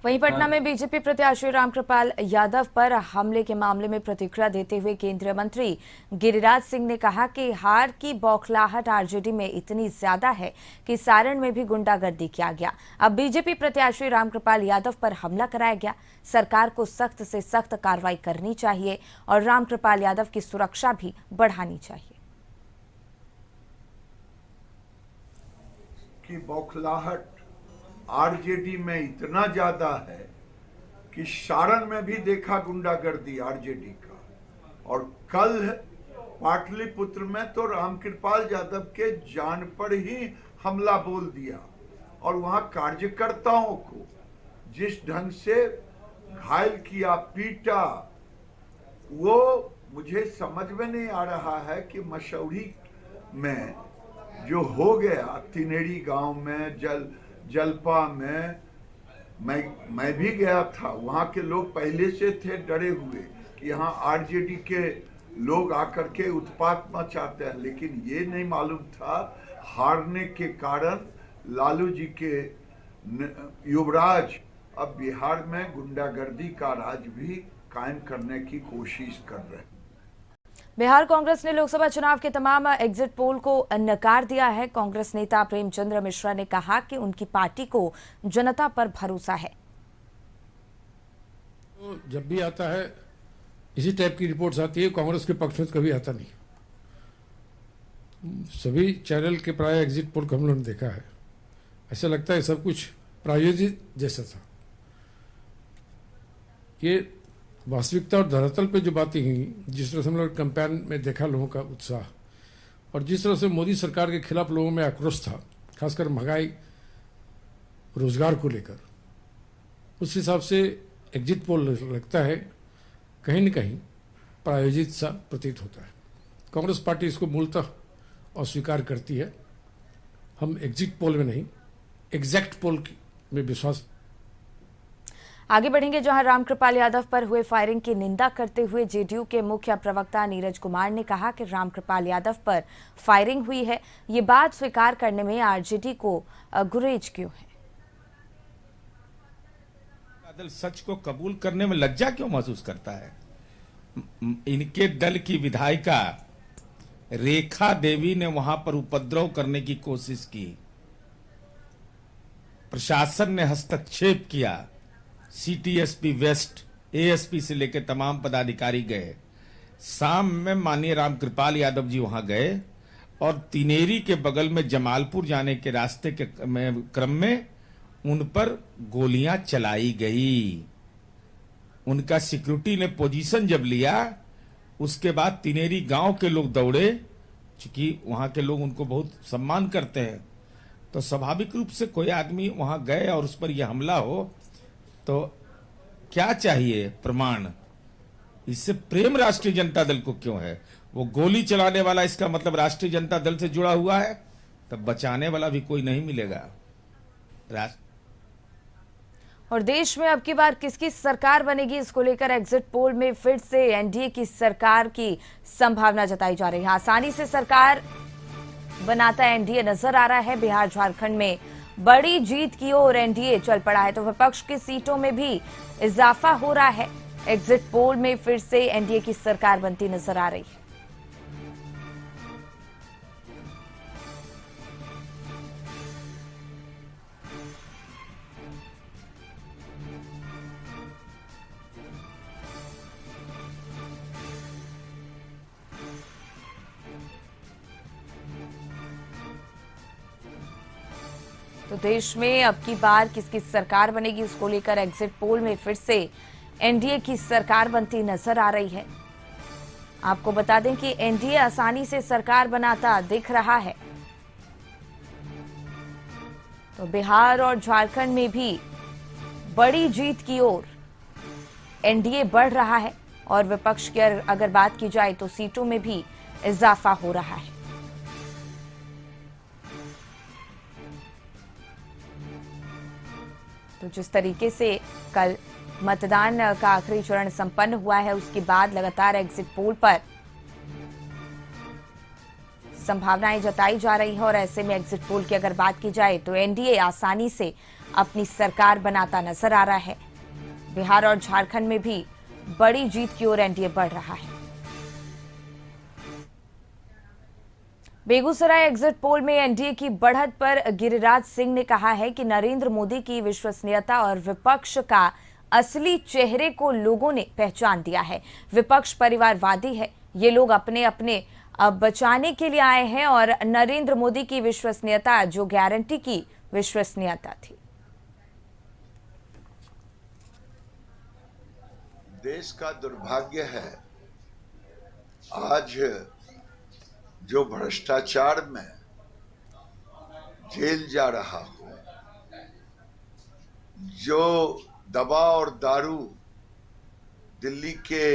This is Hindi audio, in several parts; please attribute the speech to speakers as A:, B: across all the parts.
A: वहीं पटना में बीजेपी प्रत्याशी रामकृपाल यादव पर हमले के मामले में प्रतिक्रिया देते हुए केंद्रीय मंत्री गिरिराज सिंह ने कहा कि हार की बौखलाहट आरजेडी में इतनी ज्यादा है कि सारण में भी गुंडागर्दी किया गया। अब बीजेपी प्रत्याशी रामकृपाल यादव पर हमला कराया गया। सरकार को सख्त से सख्त कार्रवाई करनी चाहिए और रामकृपाल यादव की सुरक्षा भी बढ़ानी चाहिए।
B: की बौखलाहट आरजेडी में इतना ज्यादा है कि सारण में भी देखा गुंडागर्दी आरजेडी का, और कल पाटलिपुत्र में तो रामकृपाल यादव के जान पर ही हमला बोल दिया और वहां कार्यकर्ताओं को जिस ढंग से घायल किया, पीटा, वो मुझे समझ में नहीं आ रहा है कि मसौढ़ी में जो हो गया, तिनेरी गांव में, जलपा में, मैं भी गया था। वहां के लोग पहले से थे डरे हुए कि यहाँ आरजेडी के लोग आकर के उत्पात मचाते हैं, लेकिन ये नहीं मालूम था हारने के कारण लालू जी के युवराज अब बिहार में गुंडागर्दी का राज भी कायम करने की कोशिश कर रहे हैं।
A: बिहार कांग्रेस ने लोकसभा चुनाव के तमाम एग्जिट पोल को नकार दिया है। कांग्रेस नेता प्रेमचंद्र मिश्रा ने कहा कि उनकी पार्टी को जनता पर भरोसा है।
C: तो जब भी आता है इसी टाइप की रिपोर्ट्स आती है, कांग्रेस के पक्ष में कभी आता नहीं। सभी चैनल के प्राय एग्जिट पोल को हम लोगों ने देखा है। ऐसा लगता है सब कुछ प्रायोजित जैसा था। ये वास्तविकता और धरातल पे जो बातें हुई, जिस तरह से हम लोग कैंपेन में देखा लोगों का उत्साह, और जिस तरह से मोदी सरकार के खिलाफ लोगों में आक्रोश था, खासकर महंगाई, रोजगार को लेकर, उस हिसाब से एग्जिट पोल लगता है कहीं न कहीं प्रायोजित सा प्रतीत होता है। कांग्रेस पार्टी इसको मूलतः अस्वीकार करती है। हम एग्जिट पोल में नहीं, एग्जैक्ट पोल में विश्वास।
A: आगे बढ़ेंगे, जहां रामकृपाल यादव पर हुए फायरिंग की निंदा करते हुए जेडीयू के मुख्य प्रवक्ता नीरज कुमार ने कहा कि रामकृपाल यादव पर फायरिंग हुई है, ये बात स्वीकार करने में आरजेडी को गुरेज क्यों है।
D: दल सच को कबूल करने में लज्जा क्यों महसूस करता है। इनके दल की विधायिका रेखा देवी ने वहां पर उपद्रव करने की कोशिश की, प्रशासन ने हस्तक्षेप किया, सीटीएसपी वेस्ट, एएसपी से लेकर तमाम पदाधिकारी गए। शाम में माननीय रामकृपाल यादव जी वहां गए और तिनेरी के बगल में जमालपुर जाने के रास्ते के क्रम में उन पर गोलियां चलाई गई। उनका सिक्योरिटी ने पोजीशन जब लिया, उसके बाद तिनेरी गांव के लोग दौड़े, क्योंकि वहां के लोग उनको बहुत सम्मान करते हैं, तो स्वाभाविक रूप से कोई आदमी वहां गए और उस पर यह हमला हो तो क्या चाहिए प्रमाण। इससे प्रेम राष्ट्रीय जनता दल को क्यों है। वो गोली चलाने वाला इसका मतलब राष्ट्रीय जनता दल से जुड़ा हुआ है, तब बचाने वाला भी कोई नहीं मिलेगा।
A: और देश में अब की बार किसकी सरकार बनेगी, इसको लेकर एग्जिट पोल में फिर से एनडीए की सरकार की संभावना जताई जा रही है। आसानी से सरकार बनाता एनडीए नजर आ रहा है। बिहार झारखंड में बड़ी जीत की ओर एनडीए चल पड़ा है, तो विपक्ष की सीटों में भी इजाफा हो रहा है। एग्जिट पोल में फिर से एनडीए की सरकार बनती नजर आ रही है। तो देश में अब की बार किसकी सरकार बनेगी, इसको लेकर एग्जिट पोल में फिर से एनडीए की सरकार बनती नजर आ रही है। आपको बता दें कि एनडीए आसानी से सरकार बनाता दिख रहा है। तो बिहार और झारखंड में भी बड़ी जीत की ओर एनडीए बढ़ रहा है और विपक्ष की अगर बात की जाए तो सीटों में भी इजाफा हो रहा है। तो जिस तरीके से कल मतदान का आखिरी चरण संपन्न हुआ है, उसके बाद लगातार एग्जिट पोल पर संभावनाएं जताई जा रही है और ऐसे में एग्जिट पोल की अगर बात की जाए तो एनडीए आसानी से अपनी सरकार बनाता नजर आ रहा है। बिहार और झारखंड में भी बड़ी जीत की ओर एनडीए बढ़ रहा है। बेगूसराय एग्जिट पोल में एनडीए की बढ़त पर गिरिराज सिंह ने कहा है कि नरेंद्र मोदी की विश्वसनीयता और विपक्ष का असली चेहरे को लोगों ने पहचान दिया है। विपक्ष परिवारवादी है, ये लोग अपने अपने बचाने के लिए आए हैं और नरेंद्र मोदी की विश्वसनीयता जो गारंटी की विश्वसनीयता थी।
B: देश का दुर्भाग्य है आज जो भ्रष्टाचार में जेल जा रहा हो, जो दवा और दारू दिल्ली के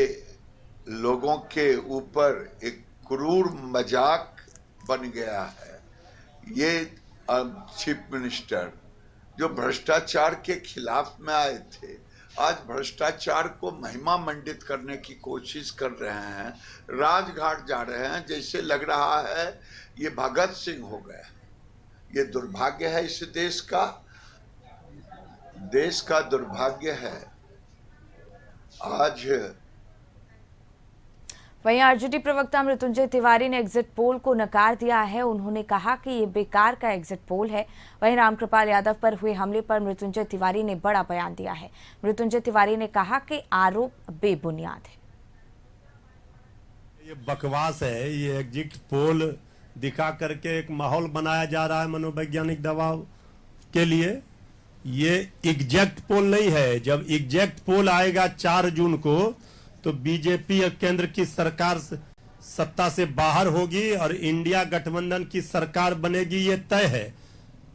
B: लोगों के ऊपर एक क्रूर मजाक बन गया है। ये चीफ मिनिस्टर जो भ्रष्टाचार के खिलाफ में आए थे, आज भ्रष्टाचार को महिमा मंडित करने की कोशिश कर रहे हैं, राजघाट जा रहे हैं, जैसे लग रहा है ये भगत सिंह हो गया। ये दुर्भाग्य है इस देश का दुर्भाग्य है। आज
A: वहीं आरजेडी प्रवक्ता मृत्युंजय तिवारी ने एग्जिट पोल को नकार दिया है। उन्होंने कहा कि ये बेकार का एग्जिट पोल है। वहीं रामकृपाल यादव पर हुए हमले पर मृत्युंजय तिवारी ने बड़ा बयान दिया है। मृत्युंजय तिवारी ने कहा कि आरोप बेबुनियाद है।
E: ये बकवास है। ये एग्जिट पोल दिखा करके एक माहौल बनाया जा रहा है मनोवैज्ञानिक दबाव के लिए। ये एग्जैक्ट पोल नहीं है। जब एग्जैक्ट पोल आएगा 4 जून को तो बीजेपी और केंद्र की सरकार सत्ता से बाहर होगी और इंडिया गठबंधन की सरकार बनेगी, ये तय है।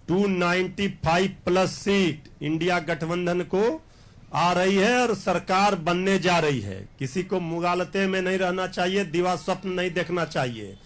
E: 295 प्लस सीट इंडिया गठबंधन को आ रही है और सरकार बनने जा रही है। किसी को मुगालते में नहीं रहना चाहिए, दिवा स्वप्न नहीं देखना चाहिए।